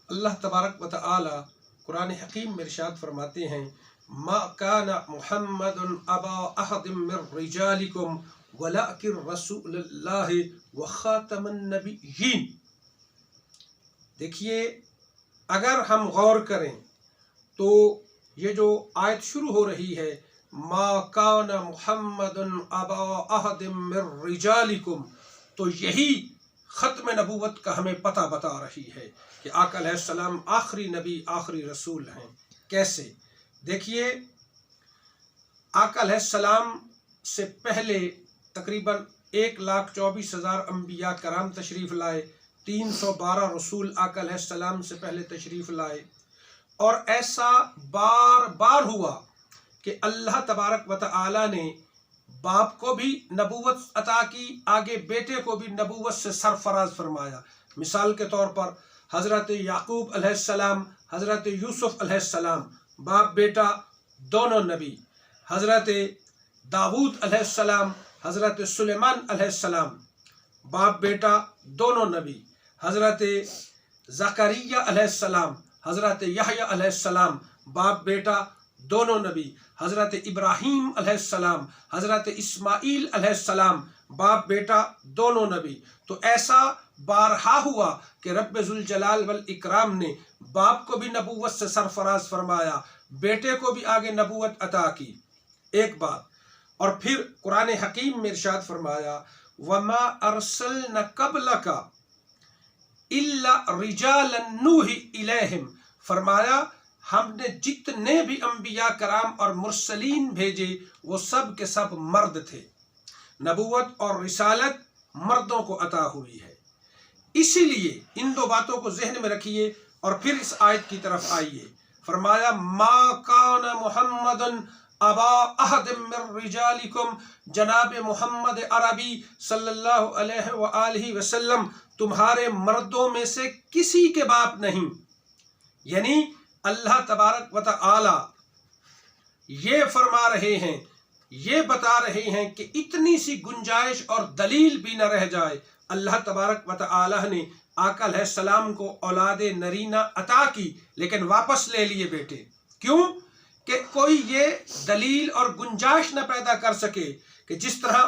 अल्लाह तबारक व तआला कुरान हकीम में इरशाद फरमाते हैं, मा काना मुहम्मदुन अबा अहदिम मिर रिजालिकुम वलाकिन रसूलुल्लाहि व खातमुन नबिय्यीन। देखिए, अगर हम गौर करें तो ये जो आयत शुरू हो रही है, मा काना मुहम्मदुन अबा अहदिम मिर रिजालिकुम, तो यही ख़त्म नबूवत का हमें पता बता रही है कि आका अलैहिस्सलाम आखिरी नबी आखिरी रसूल हैं। कैसे? देखिए, आका अलैहिस्सलाम से पहले तकरीबन 1,24,000 अम्बिया कराम तशरीफ़ लाए, 312 रसूल आका अलैहिस्सलाम से पहले तशरीफ़ लाए, और ऐसा बार बार हुआ कि अल्लाह तबारक व तआला ने बाप को भी नबूवत अता की, आगे बेटे को भी नबूवत से सरफराज फरमाया। मिसाल के तौर पर हज़रत याकूब अलैहिस्सलाम, हज़रत यूसुफ अलैहिस्सलाम, बाप बेटा दोनों नबी, हज़रत दाऊद अलैहिस्सलाम, हज़रत सुलेमान अलैहिस्सलाम, बाप बेटा दोनों नबी, हज़रत ज़करिया अलैहिस्सलाम, हज़रत यहया अलैहिस्सलाम, बाप बेटा दोनों नबी, हज़रत इब्राहीम अलैहिस्सलाम, हज़रत इस्माईल अलैहिस्सलाम, बाप बेटा दोनों नबी। तो ऐसा बारहा हुआ कि रब्बे जुल जलाल वल इकराम ने बाप को भी नबूवत से सरफराज फरमाया, बेटे को भी आगे नबूवत अता की। एक बात। और फिर कुरान हकीम में इरशाद फरमाया, वमा अरसलना क़ब्लका इल्ला रिजालन नूही इलैहिम, फरमाया हमने जितने भी अंबिया कराम और मुरसलीन भेजे वो सब के सब मर्द थे। नबूवत और रिसालत मर्दों को अता हुई है। इसीलिए इन दो बातों को जहन में रखिए और फिर इस आयत की तरफ आइए। फरमाया, मा काना मुहम्मदन अबा अहदिम मिर रिजालिकुम, जनाब मोहम्मद अरबी सल्लल्लाहु अलैहि वसल्लम तुम्हारे मर्दों में से किसी के बाप नहीं। यानी अल्लाह तबारक व तआला ये फरमा रहे हैं, ये बता रहे हैं कि इतनी सी गुंजाइश और दलील भी न रह जाए। अल्लाह तबारक व तआला ने आका अलैहिस्सलाम को औलादे नरीना अता की, लेकिन वापस ले लिए बेटे। क्यों? कि कोई ये दलील और गुंजाइश न पैदा कर सके कि जिस तरह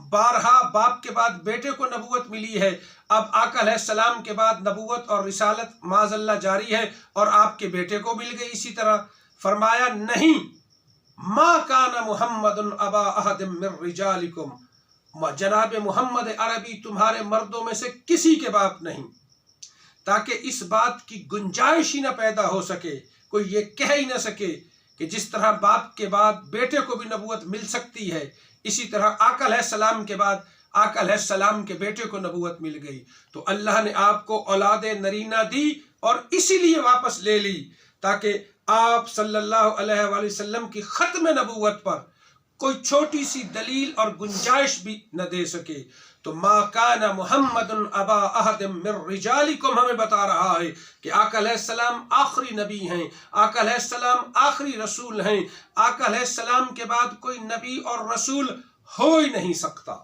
बारहा बाप के बाद बेटे को नबूवत मिली है, अब आका अलैहिस्सलाम के बाद नबूवत और रिसालत माज़अल्लाह जारी है और आपके बेटे को मिल गई। इसी तरह फरमाया, नहीं, मा काना मुहम्मदुन अबा अहदिम मिर रिजालिकुम, जनाब मोहम्मद अरबी तुम्हारे मर्दों में से किसी के बाप नहीं, ताकि इस बात की गुंजाइश ही न पैदा हो सके, कोई ये कह ही न सके कि जिस तरह बाप के बाद बेटे को भी नबूवत मिल सकती है, इसी तरह आका अलैहिस्सलाम के बाद आका अलैहिस्सलाम के बेटे को नबूवत मिल गई। तो अल्लाह ने आपको औलादे नरीना दी और इसीलिए वापस ले ली ताकि आप सल्लल्लाहु अलैहि वसल्लम की ख़त्म नबूवत पर कोई छोटी सी दलील और गुंजाइश भी न दे सके। तो मा काना मुहम्मदुन अबा अहदिम मिर रिजालिकुम हमें बता रहा है कि आका अलैहिस्सलाम आखिरी नबी हैं, आका अलैहिस्सलाम आखिरी रसूल हैं। आका अलैहिस्सलाम के बाद कोई नबी और रसूल हो ही नहीं सकता।